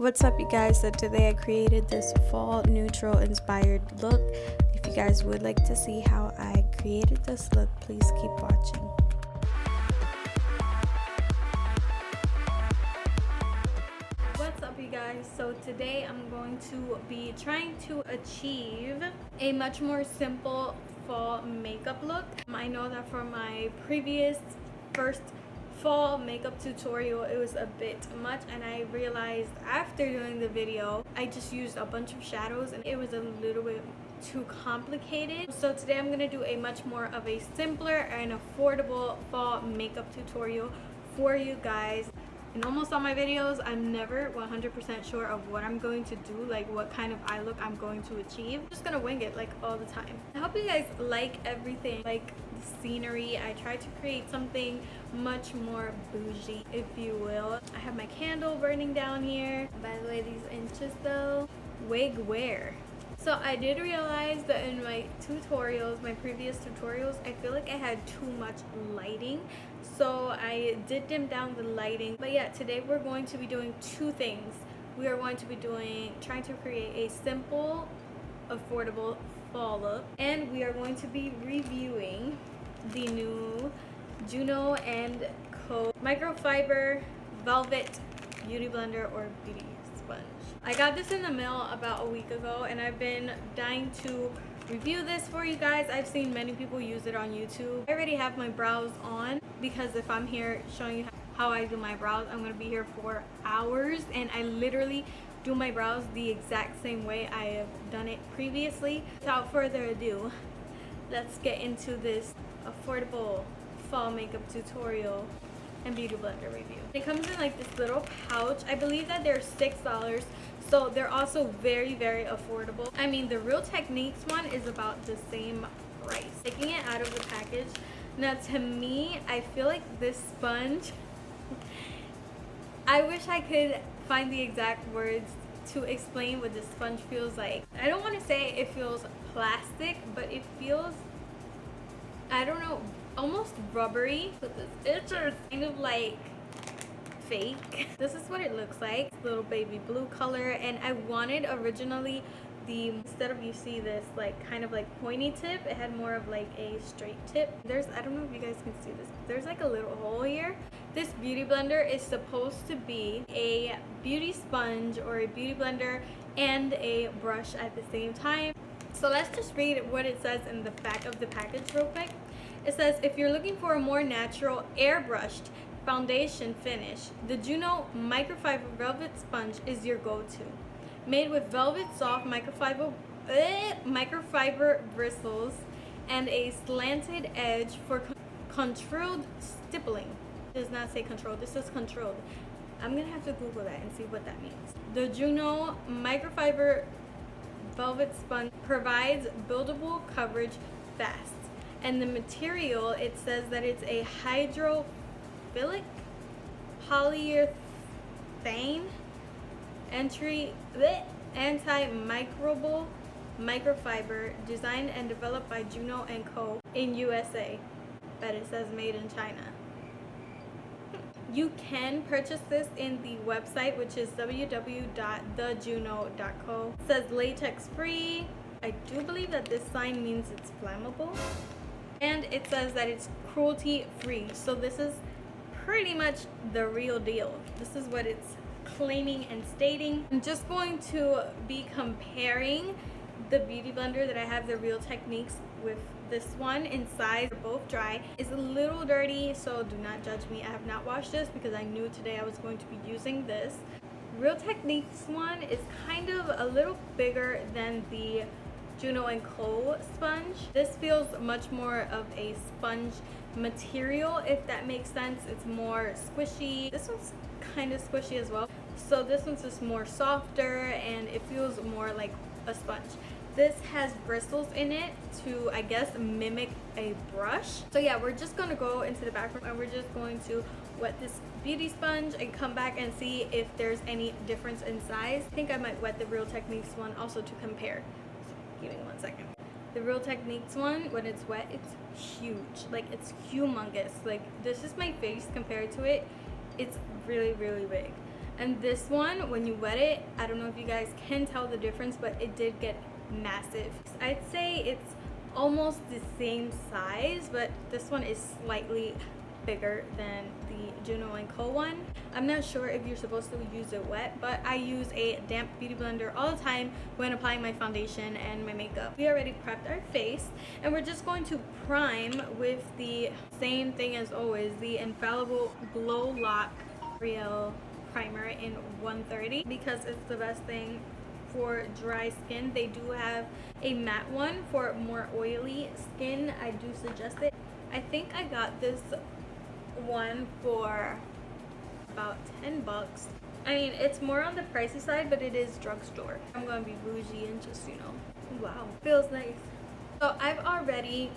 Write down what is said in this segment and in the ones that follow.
What's up, you guys? So today I created this fall neutral inspired look. If you guys would like to see how I created this look, please keep watching. What's up, you guys? So today I'm going to be trying to achieve a much more simple fall makeup look. I know that from my previous first fall makeup tutorial it was a bit much, and I realized after doing the video I just used a bunch of shadows and it was a little bit too complicated. So today I'm gonna do a much more of a simpler and affordable fall makeup tutorial for you guys. In almost all my videos, I'm never 100% sure of what I'm going to do, like what kind of eye look I'm going to achieve. I'm just gonna wing it like all the time. I hope you guys like everything, like the scenery. I tried to create something much more bougie, if you will. I have my candle burning down here. By the way, these inches though, wig wear. So I did realize that in my tutorials, my previous tutorials, I feel like I had too much lighting. So I did dim down the lighting. But yeah, today we're going to be doing two things. We are going to be trying to create a simple, affordable fall look. And we are going to be reviewing the new Juno Co microfiber velvet beauty blender or beauty sponge. I got this in the mail about a week ago and I've been dying to review this for you guys. I've seen many people use it on YouTube. I already have my brows on because if I'm here showing you how I do my brows, I'm going to be here for hours, and I literally do my brows the exact same way I have done it previously. Without further ado, let's get into this affordable fall makeup tutorial and beauty blender review. It comes in like this little pouch. I believe that they're $6, so they're also very affordable. I mean, the Real Techniques one is about the same price. Taking it out of the package, now to me, I feel like this sponge I wish I could find the exact words to explain what this sponge feels like. I don't want to say it feels plastic, but it feels, I don't know, almost rubbery. But this is kind of like fake. This is what it looks like. Little baby blue color, and I wanted originally instead of, you see this like kind of like pointy tip, it had more of like a straight tip. I don't know if you guys can see this, there's like a little hole here. This beauty blender is supposed to be a beauty sponge or a beauty blender and a brush at the same time. So let's just read what it says in the back of the package real quick. It says, if you're looking for a more natural airbrushed foundation finish, the Juno microfiber velvet sponge is your go-to. Made with velvet soft microfiber bristles and a slanted edge for controlled stippling. It does not say controlled, this says controlled. I'm gonna have to Google that and see what that means. The Juno microfiber velvet sponge provides buildable coverage fast. And the material, it says that it's a hydrophilic polyurethane antimicrobial microfiber designed and developed by Juno Co in USA, but it says made in China. You can purchase this in the website, which is www.thejuno.co. It says latex free. I do believe that this sign means it's flammable, and it says that it's cruelty free. So this is pretty much the real deal. This is what it's claiming and stating. I'm just going to be comparing the beauty blender that I have, the Real Techniques, with this one in size. They're both dry. It's a little dirty, so do not judge me. I have not washed this because I knew today I was going to be using this. Real Techniques one is kind of a little bigger than the Juno Co sponge. This feels much more of a sponge material, if that makes sense. It's more squishy. This one's kind of squishy as well. So this one's just more softer and it feels more like a sponge. This has bristles in it to, I guess, mimic a brush. So yeah, we're just gonna go into the back room and we're just going to wet this beauty sponge and come back and see if there's any difference in size. I think I might wet the Real Techniques one also to compare. So give me 1 second. The Real Techniques one, when it's wet, it's huge. Like, it's humongous. Like, this is my face compared to it. It's really big. And this one, when you wet it, I don't know if you guys can tell the difference, but it did get massive. I'd say it's almost the same size, but this one is slightly bigger than the Juno Co one. I'm not sure if you're supposed to use it wet, but I use a damp beauty blender all the time when applying my foundation and my makeup. We already prepped our face, and we're just going to prime with the same thing as always, the Infallible Glow Lock Real Primer in 130, because it's the best thing for dry skin. They do have a matte one for more oily skin. I do suggest it. I think I got this one for about 10 bucks. I mean, it's more on the pricey side, but it is drugstore. I'm gonna be bougie and just, you know, wow, feels nice. So I've already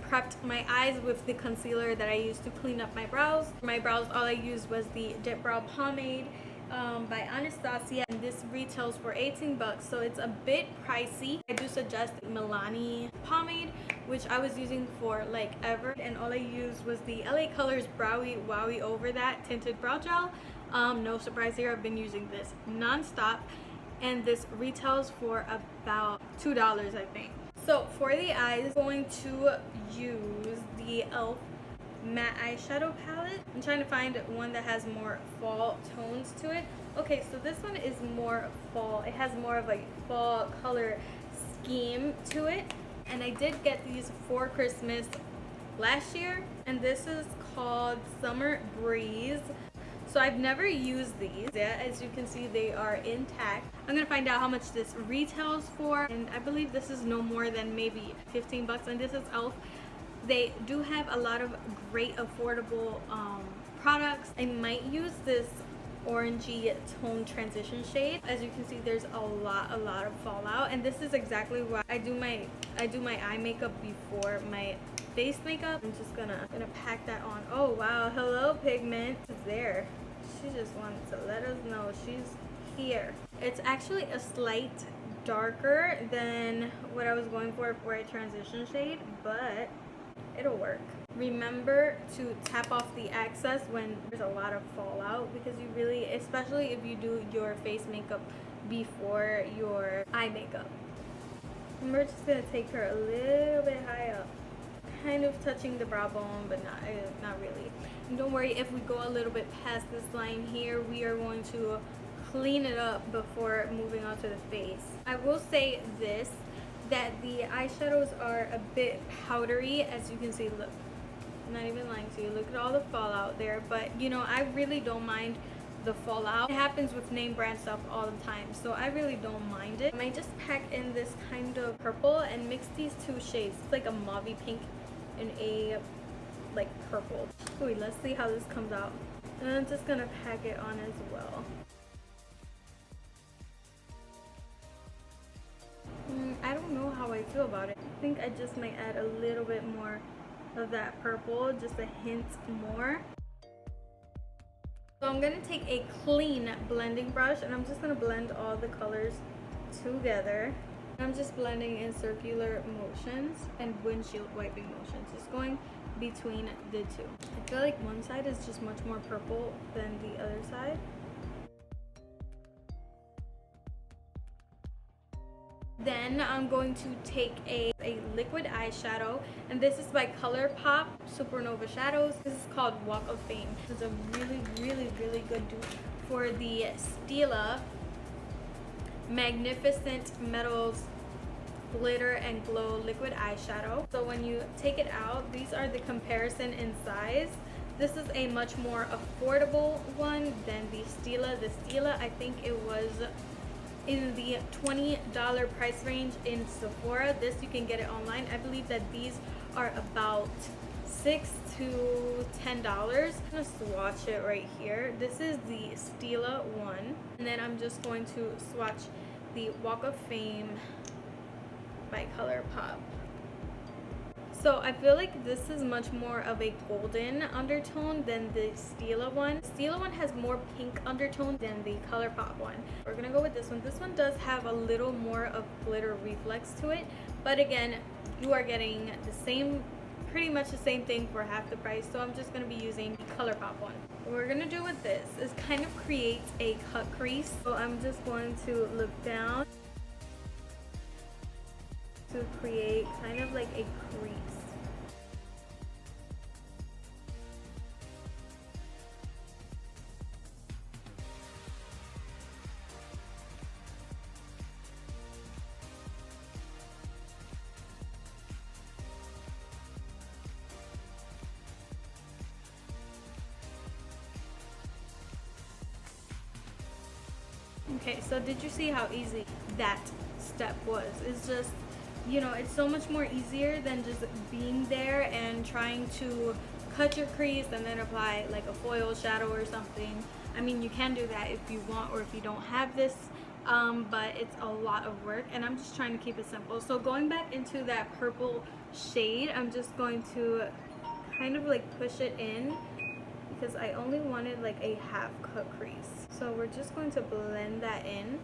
prepped my eyes with the concealer that I used to clean up my brows. For my brows, all I used was the Dip Brow Pomade by Anastasia, and this retails for 18 bucks, so it's a bit pricey. I do suggest Milani pomade, which I was using for like ever, and all I used was the LA Colors Browy Wowie Over That tinted brow gel. No surprise here, I've been using this non-stop, and this retails for about $2, I think. So for the eyes, I'm going to use the e.l.f. matte eyeshadow palette. I'm trying to find one that has more fall tones to it. Okay, so this one is more fall. It has more of a fall color scheme to it. And I did get these for Christmas last year, and this is called Summer Breeze. So I've never used these yet. As you can see, they are intact. I'm gonna find out how much this retails for, and I believe this is no more than maybe 15 bucks, and this is e.l.f. They do have a lot of great affordable products. I might use this orangey tone transition shade. As you can see, there's a lot of fallout, and this is exactly why I do my eye makeup before my face makeup. I'm just gonna pack that on. Oh wow, hello pigment. It's there. She just wanted to let us know she's here. It's actually a slight darker than what I was going for a transition shade, but it'll work. Remember to tap off the excess when there's a lot of fallout, because you really, especially if you do your face makeup before your eye makeup. And we're just gonna take her a little bit high up, kind of touching the brow bone, but not really. And don't worry, if we go a little bit past this line here, we are going to clean it up before moving on to the face. I will say this, that the eyeshadows are a bit powdery. As you can see, look, I'm not even lying to you, look at all the fallout there. But you know, I really don't mind the fallout. It happens with name brand stuff all the time, so I really don't mind it. I might just pack in this kind of purple and mix these two shades. It's like a mauvey pink and a like purple. Wait, let's see how this comes out. And I'm just gonna pack it on as well. I don't know how I feel about it. I think I just might add a little bit more of that purple, just a hint more. So I'm gonna take a clean blending brush, and I'm just gonna blend all the colors together. I'm just blending in circular motions and windshield wiping motions, just going between the two. I feel like one side is just much more purple than the other side. Then I'm going to take a liquid eyeshadow, and this is by ColourPop Supernova Shadows. This is called Walk of Fame. It's a really good dupe for the Stila Magnificent Metals Glitter and Glow Liquid Eyeshadow. So when you take it out, these are the comparison in size. This is a much more affordable one than the Stila. The Stila, I think it was in the $20 price range in Sephora. This you can get it online. I believe that these are about $6 to $10. I'm gonna swatch it right here. This is the Stila one, and then I'm just going to swatch the Walk of Fame by ColourPop. So I feel like this is much more of a golden undertone than the Stila one. The Stila one has more pink undertone than the ColourPop one. We're gonna go with this one. This one does have a little more of glitter reflex to it, but again, you are getting the same pretty much the same thing for half the price, so I'm just going to be using the ColourPop one. What we're going to do with this is kind of create a cut crease. So I'm just going to look down to create kind of like a crease. Okay, so did you see how easy that step was? It's just, you know, it's so much more easier than just being there and trying to cut your crease and then apply like a foil shadow or something. I mean, you can do that if you want or if you don't have this, but it's a lot of work and I'm just trying to keep it simple. So going back into that purple shade, I'm just going to kind of like push it in because I only wanted like a half cut crease. So we're just going to blend that in.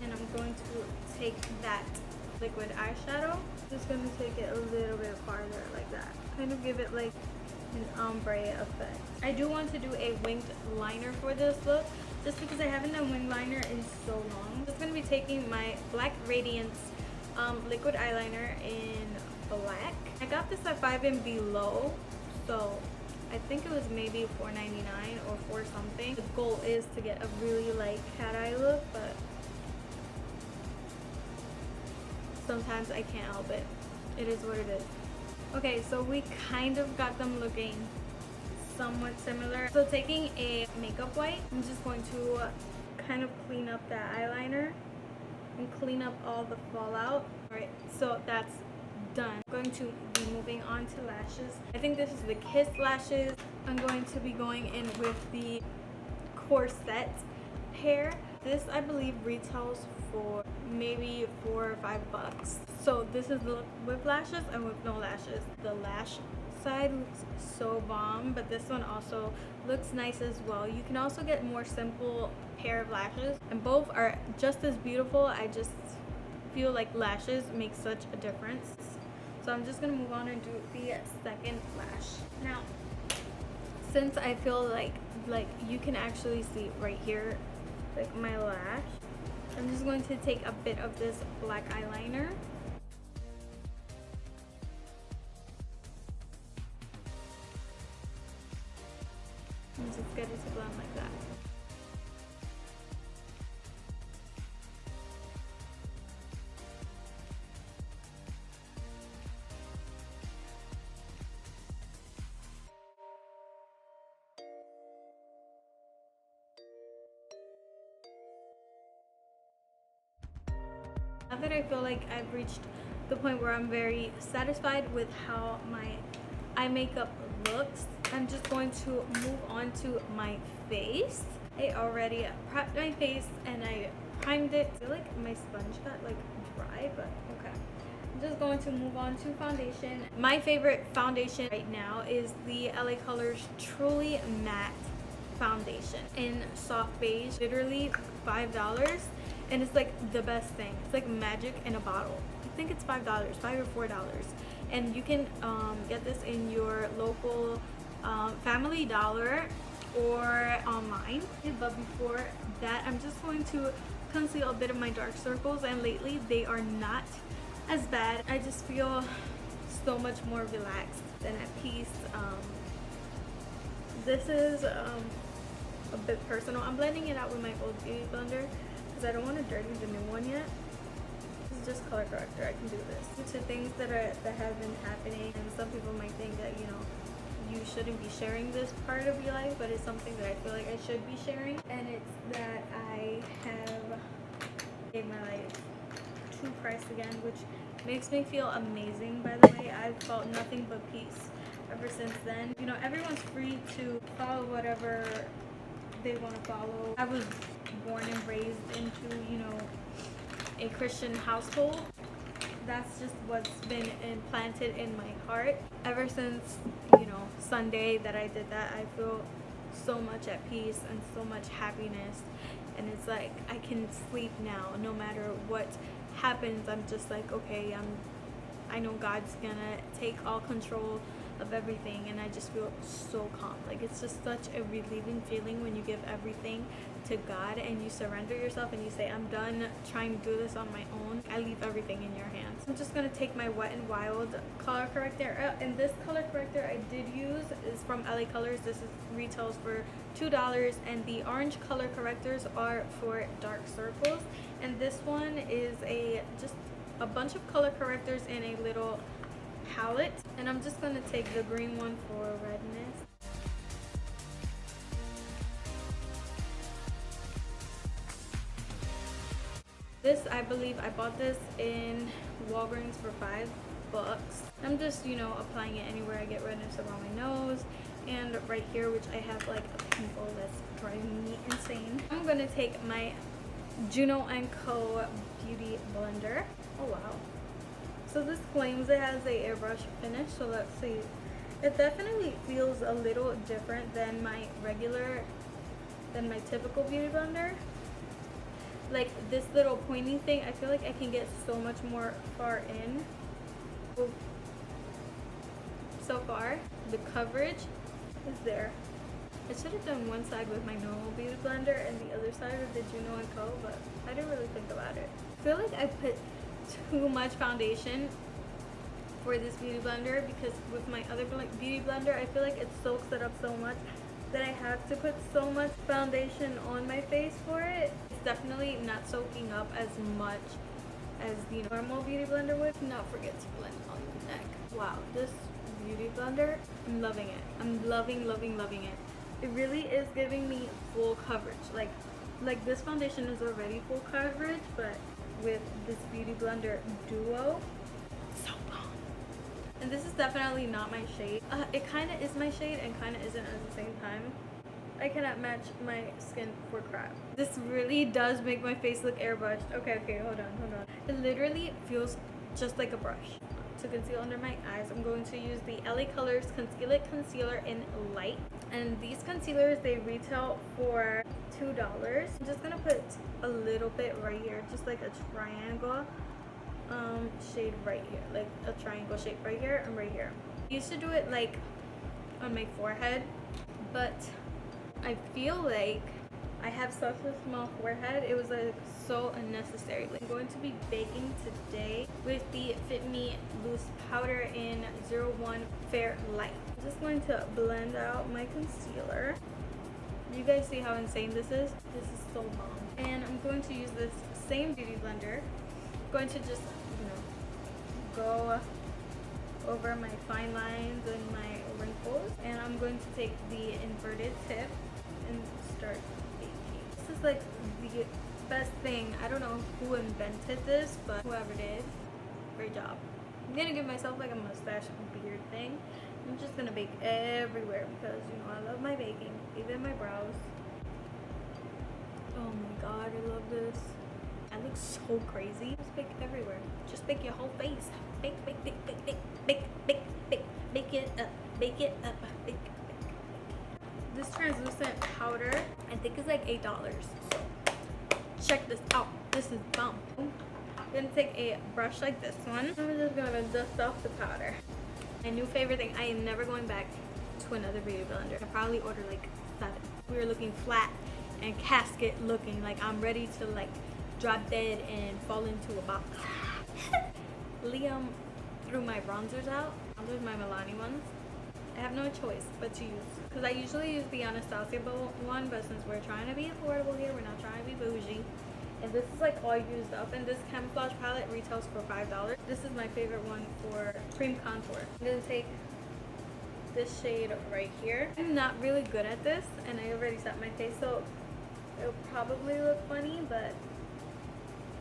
And I'm going to take that liquid eyeshadow, just going to take it a little bit farther like that. Kind of give it like an ombre effect. I do want to do a winged liner for this look, just because I haven't done winged liner in so long. I'm just going to be taking my Black Radiance liquid eyeliner in black. I got this at 5 and Below, so I think it was maybe $4.99 or $4 something. The goal is to get a really light cat eye look, but sometimes I can't help it. It is what it is. Okay, so we kind of got them looking somewhat similar. So taking a makeup wipe, I'm just going to kind of clean up that eyeliner and clean up all the fallout. Alright, so that's done. I'm going to be moving on to lashes. I think this is the Kiss lashes. I'm going to be going in with the corset pair. This I believe retails for maybe $4 or $5. So this is the look with lashes and with no lashes. The lash side looks so bomb, but this one also looks nice as well. You can also get more simple pair of lashes and both are just as beautiful. I just feel like lashes make such a difference. So I'm just gonna move on and do the second lash. Now, since I feel like you can actually see right here, like my lash, I'm just going to take a bit of this black eyeliner. And just get it to blend like that. Now that I feel like I've reached the point where I'm very satisfied with how my eye makeup looks, I'm just going to move on to my face. I already prepped my face and I primed it. I feel like my sponge got like dry, but okay. I'm just going to move on to foundation. My favorite foundation right now is the LA Colors Truly Matte Foundation in soft beige. Literally $5. And it's like the best thing. It's like magic in a bottle. I think it's $5, $5 or $4. And you can get this in your local Family Dollar or online. But before that, I'm just going to conceal a bit of my dark circles, and lately they are not as bad. I just feel so much more relaxed and at peace. This is a bit personal. I'm blending it out with my old beauty blender because I don't want to dirty the new one yet. This is just color corrector. I can do this. To things that have been happening, and some people might think that, you know, you shouldn't be sharing this part of your life, but it's something that I feel like I should be sharing. And it's that I have gave my life to Christ again, which makes me feel amazing. By the way, I've felt nothing but peace ever since then. You know, everyone's free to follow whatever they want to follow. I was born and raised into, you know, a Christian household. That's just what's been implanted in my heart. Ever since, you know, Sunday that I did that, I feel so much at peace and so much happiness. And it's like I can sleep now no matter what happens, I'm just like, okay, I know God's gonna take all control of everything, and I just feel so calm. Like, it's just such a relieving feeling when you give everything to God and you surrender yourself and you say, I'm done trying to do this on my own. I leave everything in your hands. I'm just gonna take my Wet n Wild color corrector, and this color corrector I did use is from LA Colors. This is retails for $2, and the orange color correctors are for dark circles, and this one is just a bunch of color correctors in a little palette, and I'm just gonna take the green one for redness. This, I believe I bought this in Walgreens for $5. I'm just, applying it anywhere I get redness around my nose and right here, which I have like a pimple that's driving me insane. I'm gonna take my Juno Co Beauty Blender. Oh wow. So this claims it has a airbrush finish, so let's see. It definitely feels a little different than my typical beauty blender. Like this little pointy thing, I feel like I can get so much more far in. So far, the coverage is there. I should have done one side with my normal beauty blender and the other side with the Juno Co, but I didn't really think about it. I feel like I put too much foundation for this beauty blender, because with my other beauty blender, I feel like it soaks it up so much that I have to put so much foundation on my face for it. It's definitely not soaking up as much as the normal beauty blender would. Do not forget to blend on the neck. Wow, this beauty blender, I'm loving it. I'm loving it. It really is giving me full coverage. Like this foundation is already full coverage, but with this beauty blender duo, so bomb. And this is definitely not my shade. It kind of is my shade and kind of isn't at the same time. I cannot match my skin for crap. This really does make my face look airbrushed. Okay, hold on. It literally feels just like a brush. To conceal under my eyes, I'm going to use the LA Colors Concealer in Light. And these concealers, they retail for $2. I'm just gonna put a little bit right here, just like a triangle shade right here, like a triangle shape right here and right here. I used to do it like on my forehead, but I feel like I have such a small forehead, it was like so unnecessary. I'm going to be baking today with the Fit Me Loose Powder in 01 Fair Light. I'm just going to blend out my concealer. You guys see how insane this is? This is so bomb. And I'm going to use this same beauty blender. I'm going to just, go over my fine lines and my wrinkles. And I'm going to take the inverted tip and start baking. This is like the best thing. I don't know who invented this, but whoever did, great job. I'm gonna give myself like a mustache beard thing. I'm just gonna bake everywhere because I love my baking, even my brows. Oh my god, I love this. I look so crazy. Just bake everywhere. Just bake your whole face. Bake it up. Bake it up. Bake. This translucent powder, I think is like $8. So check this out. This is bomb. I'm gonna take a brush like this one. I'm just gonna dust off the powder. My new favorite thing. I am never going back to another beauty blender. I probably order like 7. We were looking flat and casket looking, like I'm ready to like drop dead and fall into a box. Liam threw my bronzers out. Those are my Milani ones. I have no choice but to use, because I usually use the Anastasia one, but since we're trying to be affordable here, we're not trying to be bougie. And this is like all used up, and this camouflage palette retails for $5. This is my favorite one for cream contour. I'm gonna take this shade right here. I'm not really good at this, and I already set my face, so it'll probably look funny, but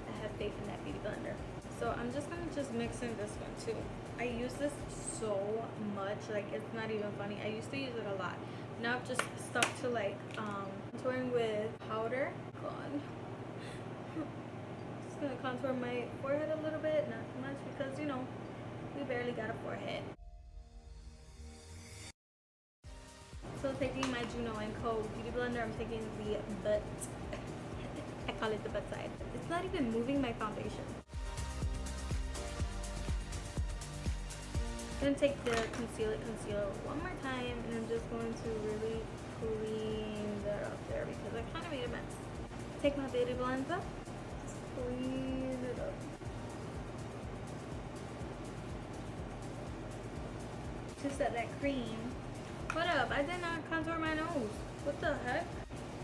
I have faith in that beauty blender. So I'm just gonna mix in this one too. I use this so much, like it's not even funny. I used to use it a lot. Now I've just stuck to like contouring with powder. God. Just gonna contour my forehead a little bit, not too much, because we barely got a forehead. So taking my Juno Co beauty blender, I'm taking the butt. I call it the butt side. It's not even moving my foundation. gonna take the concealer one more time, and I'm just going to really clean that up there because I kind of made a mess. Take my beauty blender, just clean it up. Just that cream. What up? I did not contour my nose. What the heck?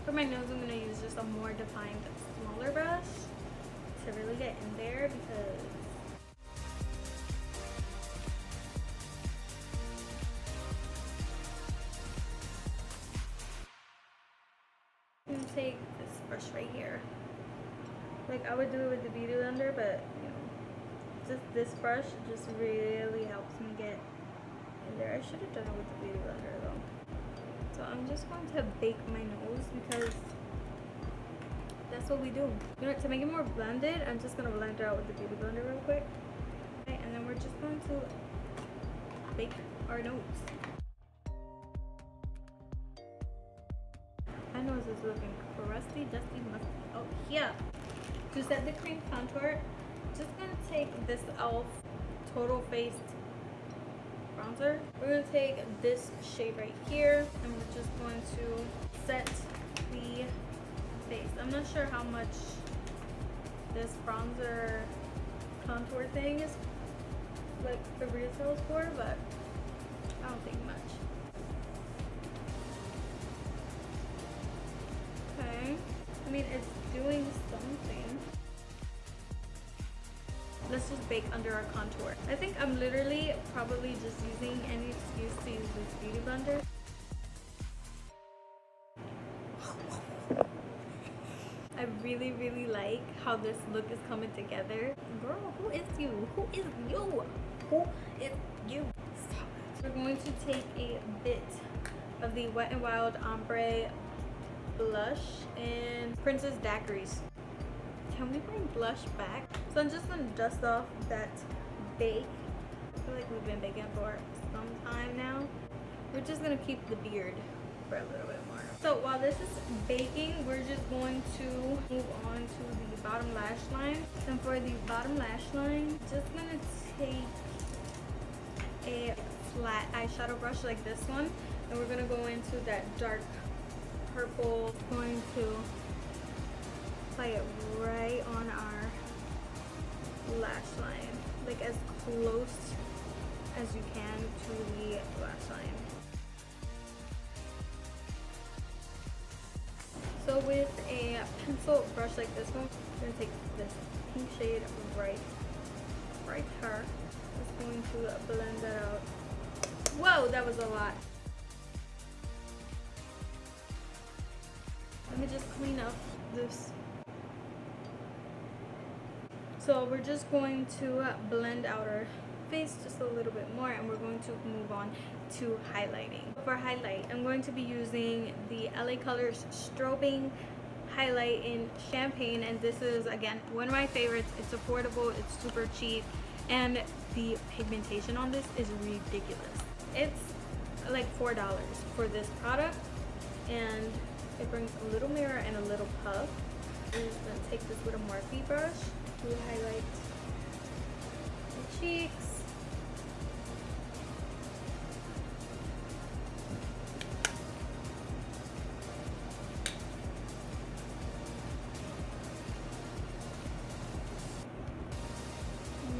For my nose, I'm gonna use just a more defined, smaller brush to really get in there because I'm gonna take this brush right here. Like I would do it with the beauty blender, but you know, just this brush just really helps me get in there. I should have done it with the beauty blender though. So I'm just going to bake my nose because that's what we do. You know, to make it more blended, I'm just gonna blend it out with the beauty blender real quick. Okay, and then we're just going to bake our nose. My nose is looking crusty, dusty, musty. Oh yeah. To set the cream contour, just gonna take this e.l.f. Total Face bronzer. We're gonna take this shade right here, and we're just going to set the face. I'm not sure how much this bronzer contour thing is, like the retail is for, but I don't think much. Okay, I mean it's doing something. Let's just bake under our contour. I think I'm literally probably just using any excuse to use this beauty blender. I really like how this look is coming together. Girl, who is you? Who is you? Who is you? Stop it. We're going to take a bit of the Wet n Wild Ombre blush in Princess Daiquiris. Can we bring blush back? So I'm just gonna dust off that bake. I feel like we've been baking for some time now. We're just gonna keep the beard for a little bit more. So while this is baking, we're just going to move on to the bottom lash line. And for the bottom lash line, just gonna take a flat eyeshadow brush like this one, and we're gonna go into that dark purple. Going to apply it right on our lash line, like as close as you can to the lash line. So with a pencil brush like this one, I'm going to take this pink shade right here. Just going to blend that out. Whoa, that was a lot. Let me just clean up this. So we're just going to blend out our face just a little bit more, and we're going to move on to highlighting. For highlight, I'm going to be using the LA Colors Strobing Highlight in Champagne, and this is, again, one of my favorites. It's affordable, it's super cheap, and the pigmentation on this is ridiculous. It's like $4 for this product, and it brings a little mirror and a little puff. I'm just going to take this with a Morphe brush to highlight the cheeks.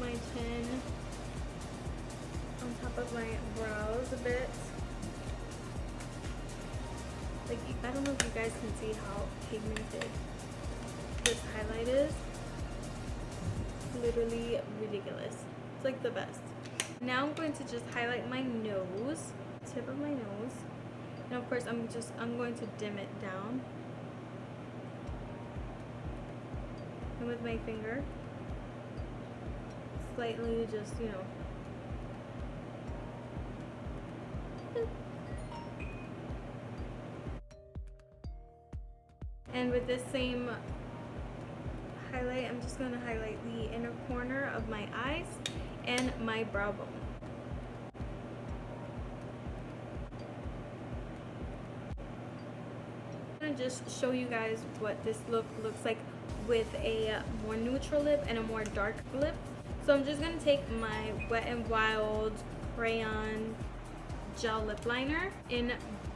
My chin, on top of my brows a bit. Like, I don't know if you guys can see how pigmented this highlight is. Literally ridiculous. It's like the best. Now I'm going to just highlight my nose, tip of my nose, and of course I'm going to dim it down, and with my finger slightly just, you know, and with this same highlight, I'm just going to highlight the inner corner of my eyes and my brow bone. I'm going to just show you guys what this look looks like with a more neutral lip and a more dark lip. So I'm just going to take my Wet n Wild crayon gel lip liner in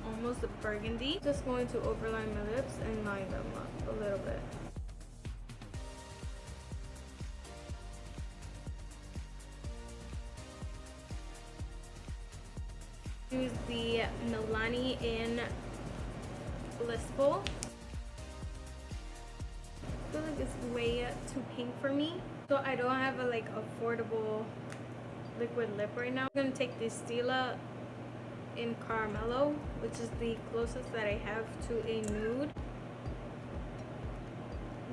almost burgundy. Just going to overline my lips and line them up a little bit. Use the Milani in Blissful. I feel like it's way too pink for me, so I don't have a like affordable liquid lip right now. I'm gonna take this Stila in Caramello, which is the closest that I have to a nude.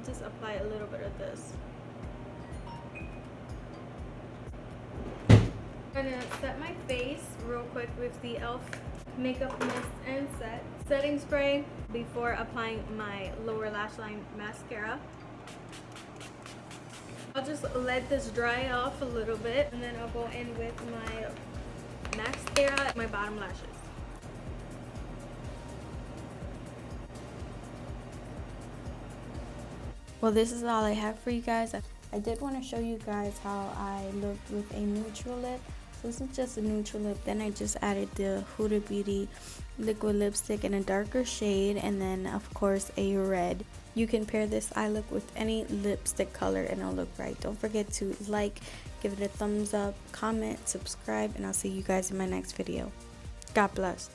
Just apply a little bit of this. I'm gonna set my face real quick with the e.l.f. makeup mist and setting spray before applying my lower lash line mascara. I'll just let this dry off a little bit, and then I'll go in with my mascara, my bottom lashes. Well, this is all I have for you guys. I did want to show you guys how I looked with a neutral lip. So this is just a neutral lip. Then I just added the Huda Beauty liquid lipstick in a darker shade, and then of course a red. You can pair this eye look with any lipstick color and it'll look right. Don't forget to like, give it a thumbs up, comment, subscribe, and I'll see you guys in my next video. God bless.